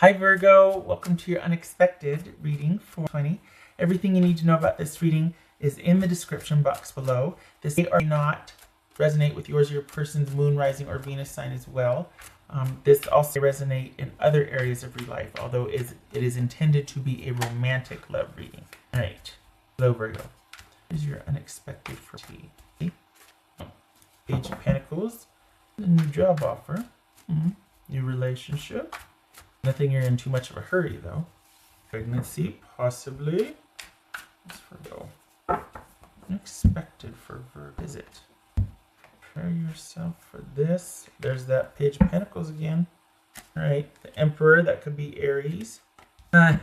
Hi Virgo, welcome to your unexpected reading for 20. Everything you need to know about this reading is in the description box below. This may or may not resonate with yours or your person's moon, rising, or Venus sign as well. This also resonate in other areas of your life, although it is intended to be a romantic love reading. All right, hello Virgo. Here's your unexpected for tea. Page of Pentacles, a new job offer, new relationship. Nothing you're in too much of a hurry, though. Pregnancy, possibly. What's Virgo? Unexpected for Virgo. Is it? Prepare yourself for this. There's that Page of Pentacles again. All right. The Emperor, that could be Aries. We have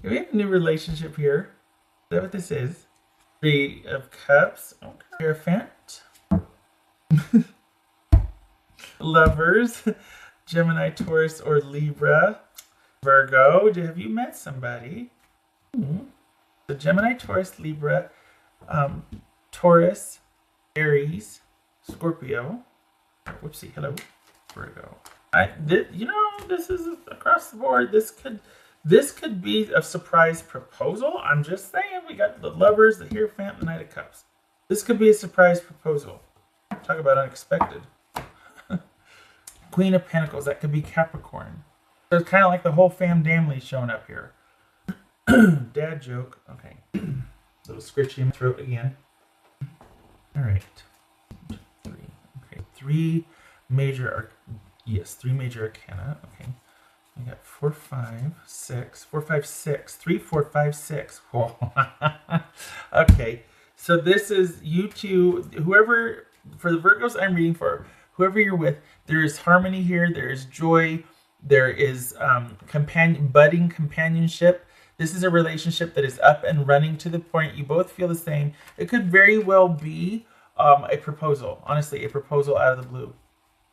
a new relationship here. Is that what this is? Three of Cups. Okay. Hierophant. Lovers. Gemini, Taurus, or Libra. Virgo, have you met somebody? So Gemini, Taurus, Libra, Taurus, Aries, Scorpio. Whoopsie, hello, Virgo. This is across the board. This could be a surprise proposal. I'm just saying, we got the Lovers, the Hierophant, the Knight of Cups. This could be a surprise proposal. Talk about unexpected. Queen of Pentacles, that could be Capricorn. So it's kind of like the whole family showing up here. Dad joke. Okay. Little scritchy in my throat again. All right. Three. Okay. Three major arcana. Okay. We got 4, 5, 6. 4, 5, 6. 3, 4, 5, 6. Whoa. Okay. So this is you two, whoever, for the Virgos I'm reading for, whoever you're with, there is harmony here. There is joy. There is budding companionship. This is a relationship that is up and running to the point you both feel the same. It could very well be a proposal. Honestly, a proposal out of the blue.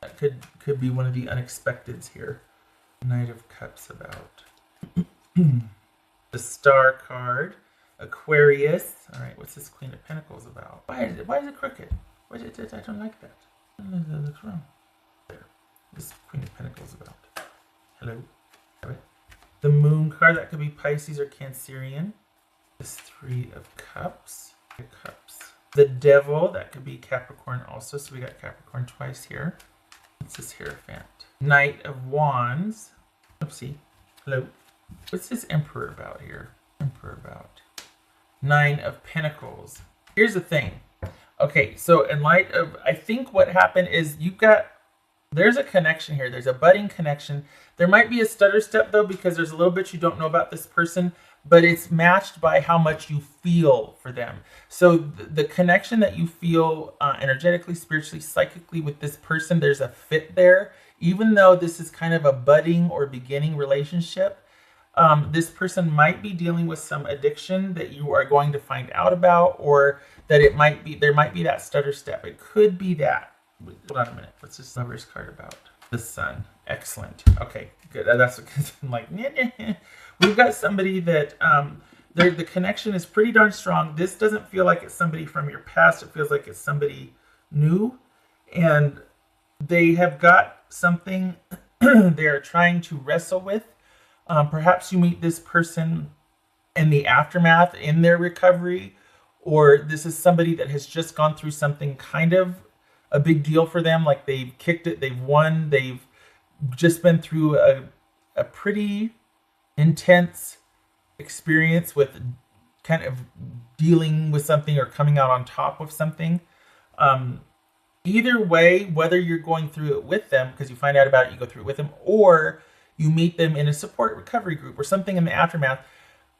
That could be one of the unexpecteds here. Knight of Cups about. The Star card. Aquarius. All right, what's this Queen of Pentacles about? Why is it crooked? I don't like that. That looks wrong. There. This Queen of Pentacles about. Hello. The Moon card, that could be Pisces or Cancerian. This Three of Cups. The Devil, that could be Capricorn also. So we got Capricorn twice here. What's this Hierophant? Knight of Wands. Oopsie. Hello. What's this Emperor about here? Nine of Pentacles. Here's the thing. Okay, so in light of, I think what happened is there's a connection here. There's a budding connection. There might be a stutter step though, because there's a little bit you don't know about this person, but it's matched by how much you feel for them. So the connection that you feel energetically, spiritually, psychically with this person, there's a fit there. Even though this is kind of a budding or beginning relationship, this person might be dealing with some addiction that you are going to find out about, or that there might be that stutter step. It could be that. Hold on a minute. What's this Lover's card about? The Sun. Excellent. Okay, good. That's because I'm like, we've got somebody that the connection is pretty darn strong. This doesn't feel like it's somebody from your past. It feels like it's somebody new, and they have got something they're trying to wrestle with. Perhaps you meet this person in the aftermath, in their recovery, or this is somebody that has just gone through something kind of a big deal for them, like they've kicked it, they've won, they've just been through a pretty intense experience with kind of dealing with something or coming out on top of something. Either way, whether you're going through it with them, because you find out about it, you go through it with them, or you meet them in a support recovery group or something in the aftermath,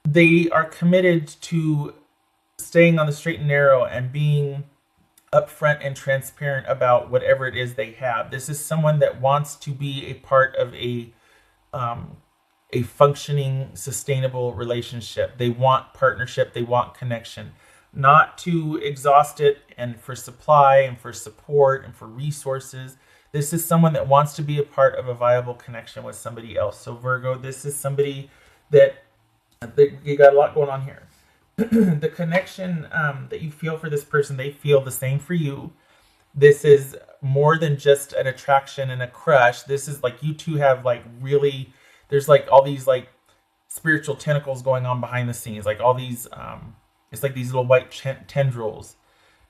they are committed to staying on the straight and narrow and being upfront and transparent about whatever it is they have. This is someone that wants to be a part of a functioning, sustainable relationship. They want partnership. They want connection, not to exhaust it and for supply and for support and for resources. This is someone that wants to be a part of a viable connection with somebody else. So Virgo, this is somebody that you got a lot going on here. The connection that you feel for this person, they feel the same for you. This is more than just an attraction and a crush. This is like you two have like really, there's like all these like spiritual tentacles going on behind the scenes, like all these it's like these little white tendrils.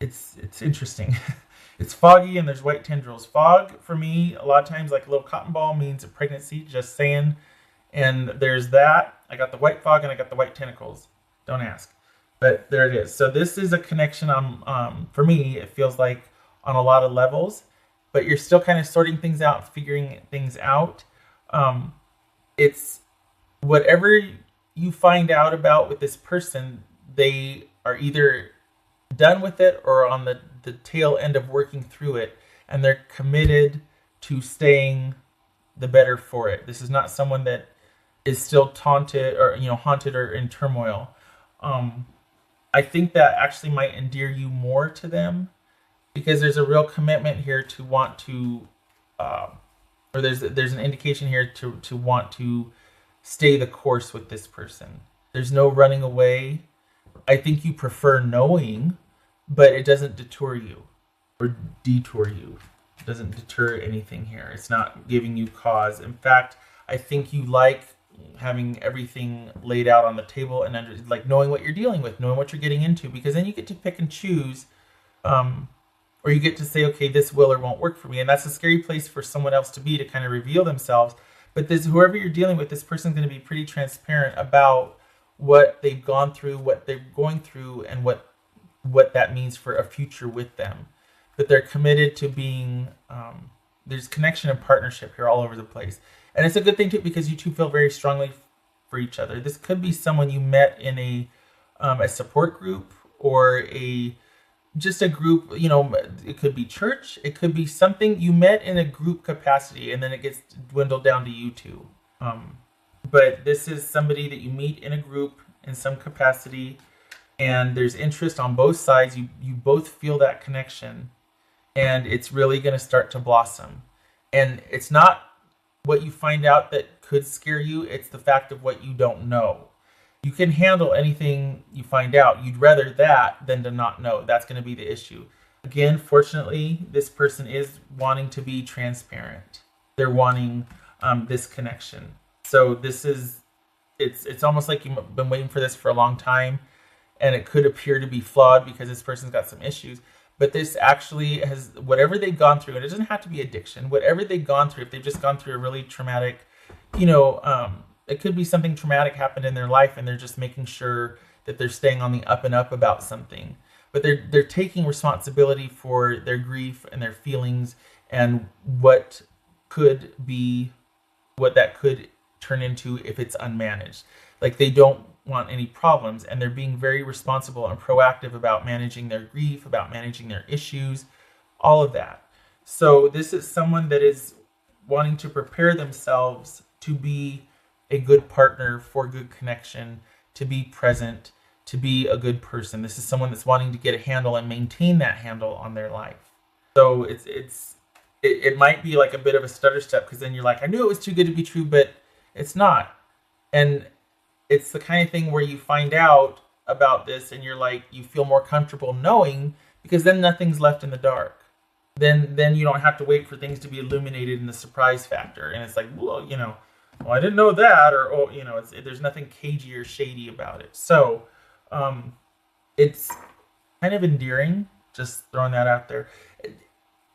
It's interesting. It's foggy and there's white tendrils. Fog for me a lot of times, like a little cotton ball, means a pregnancy, just saying. And there's that. I got the white fog and I got the white tentacles. Don't ask, but there it is. So this is a connection on for me, it feels like, on a lot of levels, but you're still kind of sorting things out, figuring things out. It's whatever you find out about with this person, they are either done with it or on the tail end of working through it, and they're committed to staying the better for it. This is not someone that is still taunted or haunted or in turmoil. I think that actually might endear you more to them, because there's a real commitment here to want to, or there's an indication here to want to stay the course with this person. There's no running away. I think you prefer knowing, but it doesn't detour you or detour you. It doesn't deter anything here. It's not giving you cause. In fact, I think you like having everything laid out on the table and like knowing what you're dealing with, knowing what you're getting into, because then you get to pick and choose, or you get to say, okay, this will or won't work for me. And that's a scary place for someone else to be, to kind of reveal themselves. But whoever you're dealing with, this person's going to be pretty transparent about what they've gone through, what they're going through, and what that means for a future with them. But they're committed to being, there's connection and partnership here all over the place. And it's a good thing too, because you two feel very strongly for each other. This could be someone you met in a support group, or just a group, it could be church. It could be something you met in a group capacity, and then it gets dwindled down to you two. But this is somebody that you meet in a group in some capacity, and there's interest on both sides. You both feel that connection, and it's really going to start to blossom. And it's not what you find out that could scare you. It's the fact of what you don't know. You can handle anything you find out. You'd rather that than to not know. That's going to be the issue. Again, fortunately, this person is wanting to be transparent. They're wanting this connection. So it's almost like you've been waiting for this for a long time, and it could appear to be flawed because this person's got some issues. But this actually has, whatever they've gone through, and it doesn't have to be addiction, whatever they've gone through, if they've just gone through a really traumatic, it could be something traumatic happened in their life, and they're just making sure that they're staying on the up and up about something. But they're taking responsibility for their grief and their feelings, and what that could turn into if it's unmanaged. Like, they don't want any problems, and they're being very responsible and proactive about managing their grief, about managing their issues, all of that. So this is someone that is wanting to prepare themselves to be a good partner for good connection, to be present, to be a good person. This is someone that's wanting to get a handle and maintain that handle on their life. So it might be like a bit of a stutter step, because then you're like, I knew it was too good to be true, but it's not. And it's the kind of thing where you find out about this and you're like, you feel more comfortable knowing, because then nothing's left in the dark. Then you don't have to wait for things to be illuminated in the surprise factor. And it's like, well, I didn't know that, or there's nothing cagey or shady about it. So it's kind of endearing, just throwing that out there.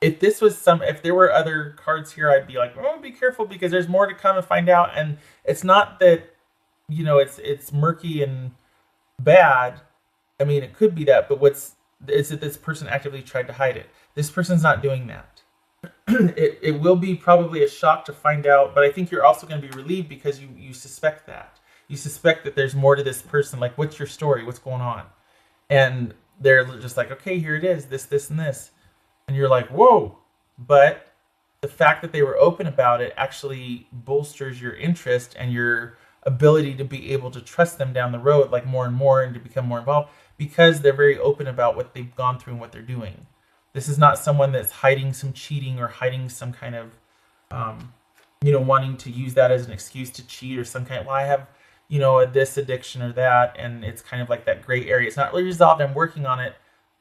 If there were other cards here, I'd be like, oh, be careful, because there's more to come and find out. And it's not that, it's murky and bad. I mean, it could be that, but is that this person actively tried to hide it. This person's not doing that. It will be probably a shock to find out, but I think you're also going to be relieved, because you suspect that. You suspect that there's more to this person. Like, what's your story? What's going on? And they're just like, okay, here it is, this, and this. And you're like, whoa. But the fact that they were open about it actually bolsters your interest and your ability to be able to trust them down the road, like more and more, and to become more involved, because they're very open about what they've gone through and what they're doing. This is not someone that's hiding some cheating or hiding some kind of, wanting to use that as an excuse to cheat, or some kind of, well, I have, this addiction or that, and it's kind of like that gray area. It's not really resolved. I'm working on it,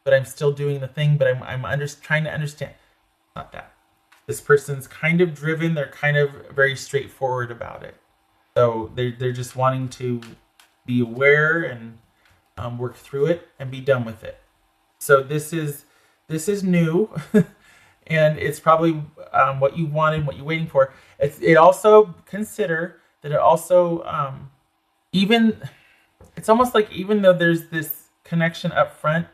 but I'm still doing the thing. But I'm trying to understand. Not that. This person's kind of driven. They're kind of very straightforward about it. So they're just wanting to be aware and work through it and be done with it. So this is new, and it's probably what you wanted, what you're waiting for. It also consider that it also even it's almost like even though there's this connection up front,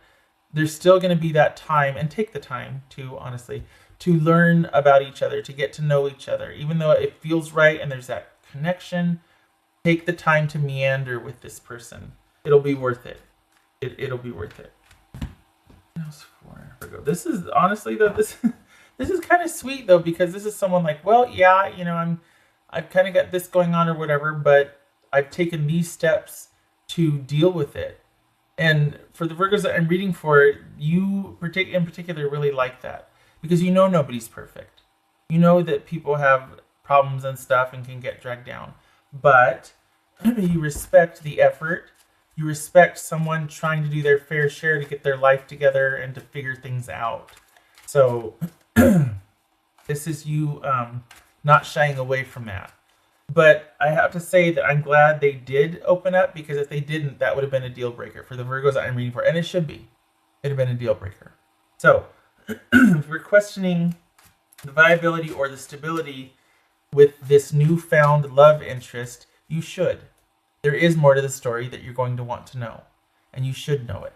there's still going to be that time, and take the time to honestly to learn about each other, to get to know each other. Even though it feels right and there's that connection, take the time to meander with this person. It'll be worth it. It'll be worth it. What else for Virgo? This is honestly though this is kind of sweet though, because this is someone like, well, yeah, I've kind of got this going on or whatever, but I've taken these steps to deal with it. And for the Virgos that I'm reading for, you in particular really like that, because you know nobody's perfect. You know that people have problems and stuff and can get dragged down, but you respect the effort. You respect someone trying to do their fair share to get their life together and to figure things out. So this is you not shying away from that. But I have to say that I'm glad they did open up, because if they didn't, that would have been a deal breaker for the Virgos that I'm reading for. And it should be. It'd have been a deal breaker. So if we're questioning the viability or the stability with this newfound love interest, you should. There is more to the story that you're going to want to know, and you should know it.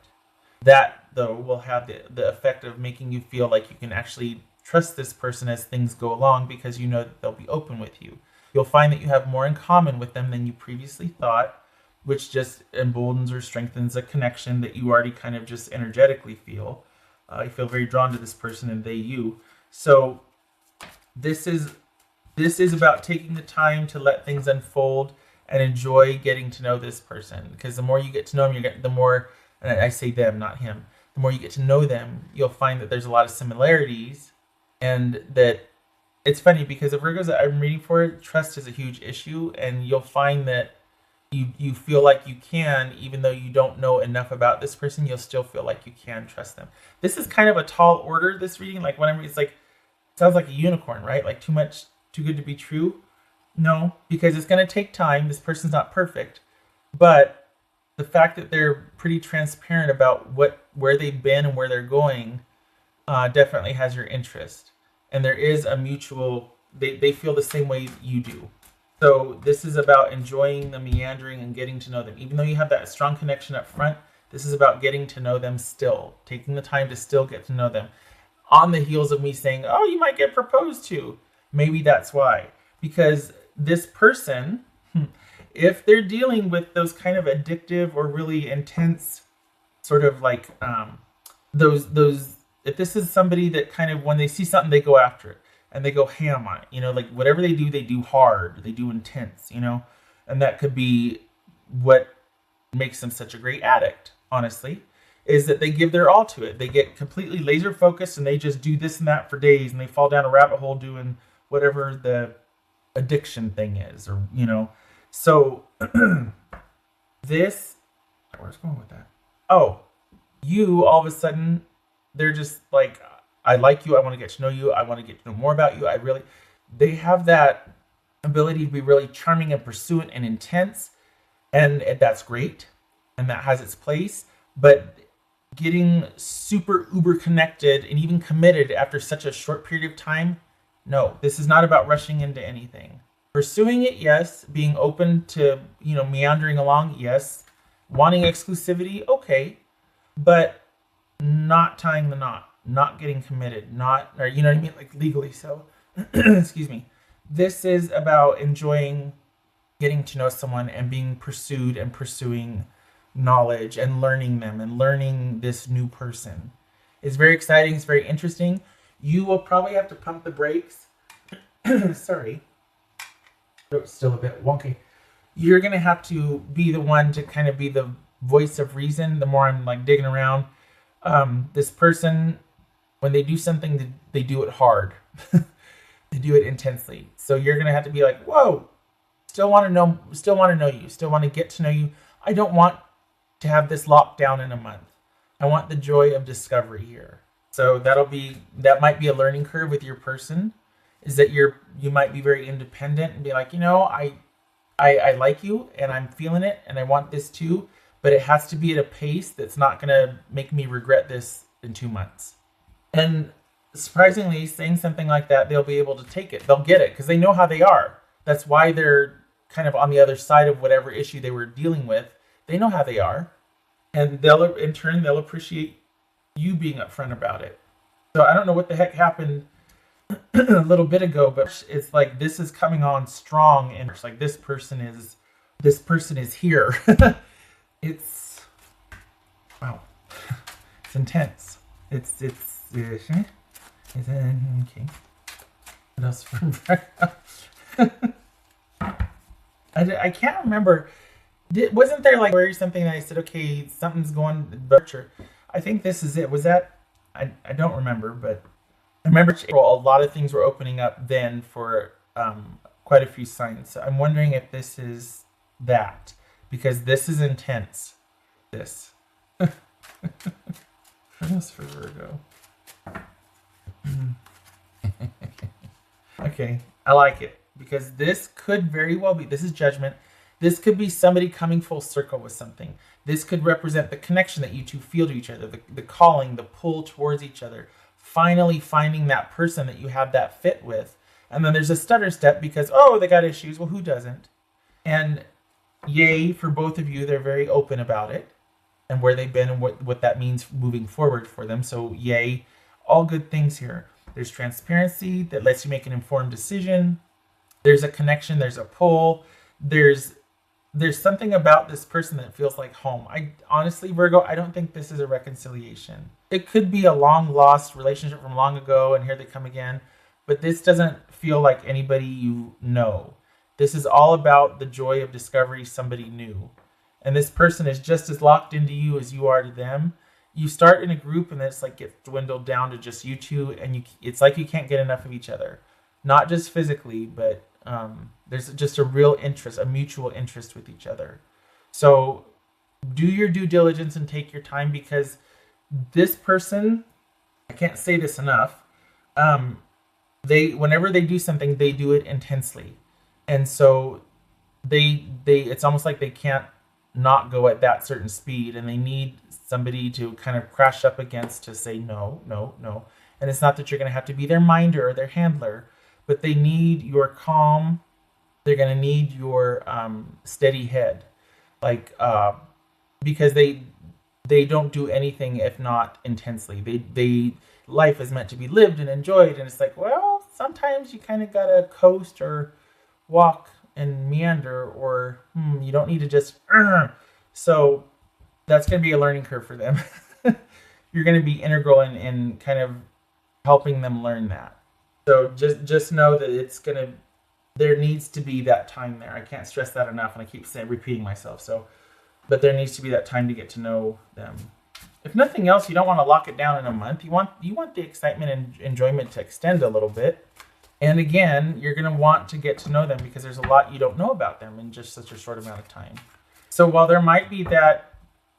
That, though, will have the effect of making you feel like you can actually trust this person as things go along, because you know that they'll be open with you. You'll find that you have more in common with them than you previously thought, which just emboldens or strengthens a connection that you already kind of just energetically feel. You feel very drawn to this person, and they you. So this is about taking the time to let things unfold and enjoy getting to know this person, because the more you get to know them, the more, and I say them, not him, the more you get to know them, you'll find that there's a lot of similarities, and that it's funny because the Virgos that I'm reading for, trust is a huge issue, and you'll find that you feel like you can, even though you don't know enough about this person, you'll still feel like you can trust them. This is kind of a tall order, this reading. Like when I'm, it's like, it sounds like a unicorn, right? Like too good to be true. No, because it's going to take time. This person's not perfect, but the fact that they're pretty transparent about where they've been and where they're going definitely has your interest. And there is a mutual, they feel the same way you do. So this is about enjoying the meandering and getting to know them. Even though you have that strong connection up front, this is about getting to know them still, taking the time to still get to know them. On the heels of me saying, oh, you might get proposed to. Maybe that's why. Because this person, if they're dealing with those kind of addictive or really intense sort of like those if this is somebody that kind of, when they see something, they go after it and they go ham on it, like whatever they do hard, they do intense, and that could be what makes them such a great addict, honestly, is that they give their all to it. They get completely laser focused and they just do this and that for days, and they fall down a rabbit hole doing whatever the addiction thing is, or so this, where's going with that? Oh, you all of a sudden, they're just like, I like you, I want to get to know you, I want to get to know more about you. They have that ability to be really charming and pursuant and intense, and that's great, and that has its place. But getting super uber connected and even committed after such a short period of time, no, this is not about rushing into anything. Pursuing it, yes. Being open to, meandering along, yes. Wanting exclusivity, okay. But not tying the knot, not getting committed, or you know what I mean, like legally. So, excuse me. This is about enjoying getting to know someone and being pursued and pursuing knowledge and learning them and learning this new person. It's very exciting. It's very interesting. You will probably have to pump the brakes. Sorry. Throat's still a bit wonky. You're going to have to be the one to kind of be the voice of reason. The more I'm like digging around, this person, when they do something, they do it hard. They do it intensely. So you're going to have to be like, whoa, still want to know you, still want to get to know you. I don't want to have this locked down in a month. I want the joy of discovery here. So that might be a learning curve with your person, is that you might be very independent and be like, I like you and I'm feeling it and I want this too, but it has to be at a pace that's not gonna make me regret this in 2 months. And surprisingly, saying something like that, they'll be able to take it. They'll get it because they know how they are. That's why they're kind of on the other side of whatever issue they were dealing with. They know how they are. And in turn, they'll appreciate you being upfront about it. So I don't know what the heck happened a little bit ago, but it's like this is coming on strong, and it's like this person is here. It's wow, it's intense. It's okay. What else from I can't remember. Wasn't there like where something that I said, okay, something's going butcher? I think this is it. Was that? I don't remember, but I remember April, a lot of things were opening up then for quite a few signs. So I'm wondering if this is that, because this is intense. This. What else for Virgo? Okay, I like it because this could very well be, this is judgment. This could be somebody coming full circle with something. This could represent the connection that you two feel to each other, the calling, the pull towards each other. Finally finding that person that you have that fit with. And then there's a stutter step because, oh, they got issues. Well, who doesn't? And yay for both of you. They're very open about it and where they've been and what that means moving forward for them. So yay, all good things here. There's transparency that lets you make an informed decision. There's a connection. There's a pull. There's something about this person that feels like home. I honestly, Virgo, I don't think this is a reconciliation. It could be a long lost relationship from long ago and here they come again, but this doesn't feel like anybody you know. This is all about the joy of discovery somebody new. And this person is just as locked into you as you are to them. You start in a group and then it's like gets dwindled down to just you two, and it's like you can't get enough of each other. Not just physically, but there's just a real interest, a mutual interest with each other. So do your due diligence and take your time, because this person, I can't say this enough, whenever they do something, they do it intensely. And so they it's almost like they can't not go at that certain speed, and they need somebody to kind of crash up against to say no, no, no. And it's not that you're going to have to be their minder or their handler, but they need your calm. They're going to need your steady head, like because they don't do anything if not intensely. They life is meant to be lived and enjoyed, and it's like, well, sometimes you kind of gotta coast or walk and meander, or you don't need to just. So that's going to be a learning curve for them. You're going to be integral in kind of helping them learn that. So just know that there needs to be that time there. I can't stress that enough, and I keep repeating myself. But there needs to be that time to get to know them. If nothing else, you don't want to lock it down in a month. You want the excitement and enjoyment to extend a little bit. And again, you're going to want to get to know them because there's a lot you don't know about them in just such a short amount of time. So while there might be that,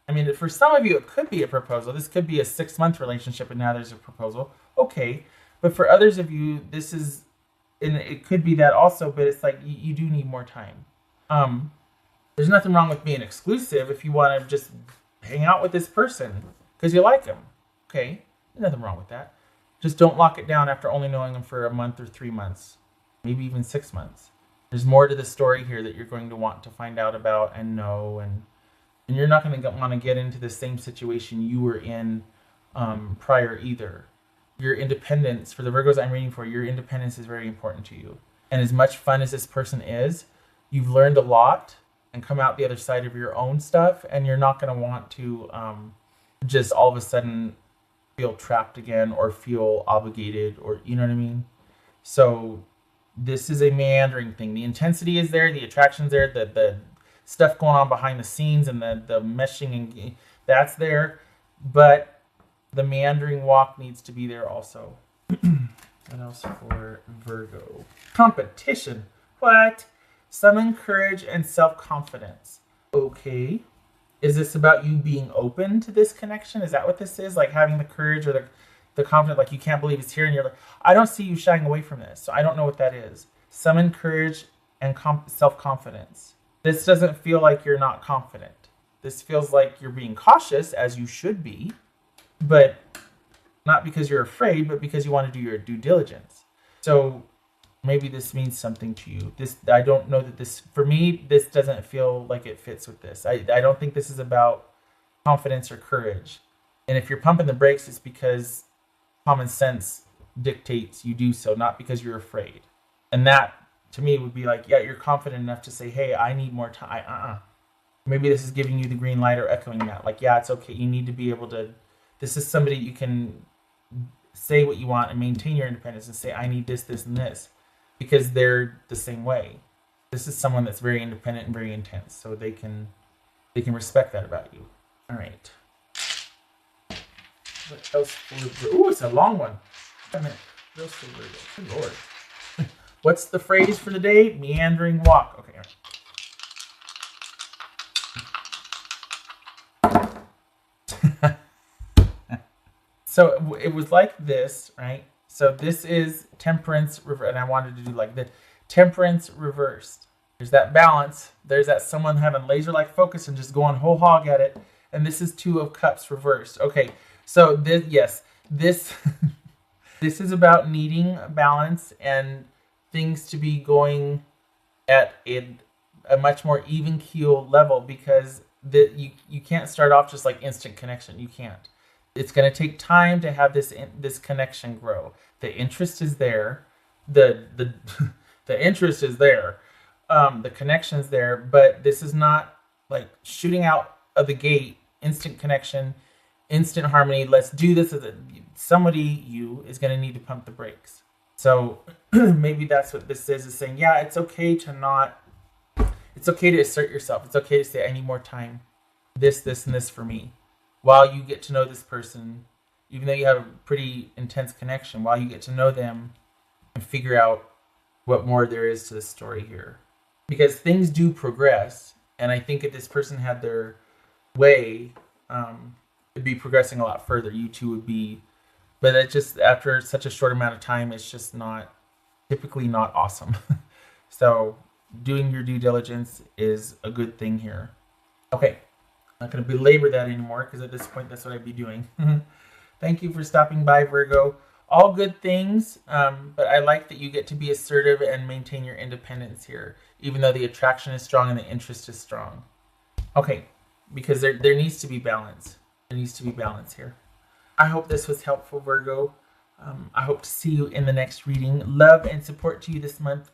I mean, for some of you, it could be a proposal. This could be a 6-month relationship and now there's a proposal. Okay. But for others of you, and it could be that also, but it's like you do need more time. There's nothing wrong with being exclusive if you want to just hang out with this person because you like them. Okay. There's nothing wrong with that. Just don't lock it down after only knowing them for a month or 3 months, maybe even 6 months. There's more to the story here that you're going to want to find out about and know, and you're not going to want to get into the same situation you were in prior either. Your independence, for the Virgos I'm reading for, your independence is very important to you. And as much fun as this person is, you've learned a lot and come out the other side of your own stuff, and you're not going to want to just all of a sudden feel trapped again or feel obligated, or you know what I mean? So this is a meandering thing. The intensity is there, the attraction's there, the stuff going on behind the scenes and the meshing, and that's there, but the meandering walk needs to be there also. What else for Virgo? Competition. What? Summon courage and self-confidence. Okay. Is this about you being open to this connection? Is that what this is? Like having the courage or the confidence, like you can't believe it's here, and you're like, I don't see you shying away from this, so I don't know what that is. Summon courage and self-confidence. This doesn't feel like you're not confident. This feels like you're being cautious, as you should be, but not because you're afraid, but because you want to do your due diligence. So maybe this means something to you. I don't know that this, for me, this doesn't feel like it fits with this. I don't think this is about confidence or courage. And if you're pumping the brakes, it's because common sense dictates you do so, not because you're afraid. And that, to me, would be like, yeah, you're confident enough to say, hey, I need more time. Maybe this is giving you the green light or echoing that. Like, yeah, it's okay. You need to be able to, this is somebody you can say what you want and maintain your independence and say, I need this, this, and this. Because they're the same way. This is someone that's very independent and very intense. So they can respect that about you. All right. What else? Ooh, it's a long one. What else for Virgo? Good Lord. What's the phrase for the day? Meandering walk. Okay. So it was like this, right? So this is temperance, and I wanted to do like the temperance reversed. There's that balance. There's that someone having laser-like focus and just going whole hog at it. And this is 2 of Cups reversed. Okay, so this, yes, this this is about needing balance and things to be going at a much more even keel level, because you can't start off just like instant connection. You can't. It's going to take time to have this connection grow. The interest is there, the interest is there, the connection's there, but this is not like shooting out of the gate, instant connection, instant harmony. Let's do this. Somebody is going to need to pump the brakes. So maybe that's what this is saying. Yeah, it's okay to assert yourself. It's okay to say, I need more time. This, and this for me. While you get to know this person, even though you have a pretty intense connection, while you get to know them and figure out what more there is to the story here. Because things do progress, and I think if this person had their way, it'd be progressing a lot further. You two would be, but it just, after such a short amount of time, it's just typically not awesome. So doing your due diligence is a good thing here. Okay. Not going to belabor that anymore, because at this point, that's what I'd be doing. Thank you for stopping by, Virgo. All good things, but I like that you get to be assertive and maintain your independence here, even though the attraction is strong and the interest is strong. Okay, because there needs to be balance. There needs to be balance here. I hope this was helpful, Virgo. I hope to see you in the next reading. Love and support to you this month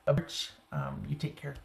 of March. You take care.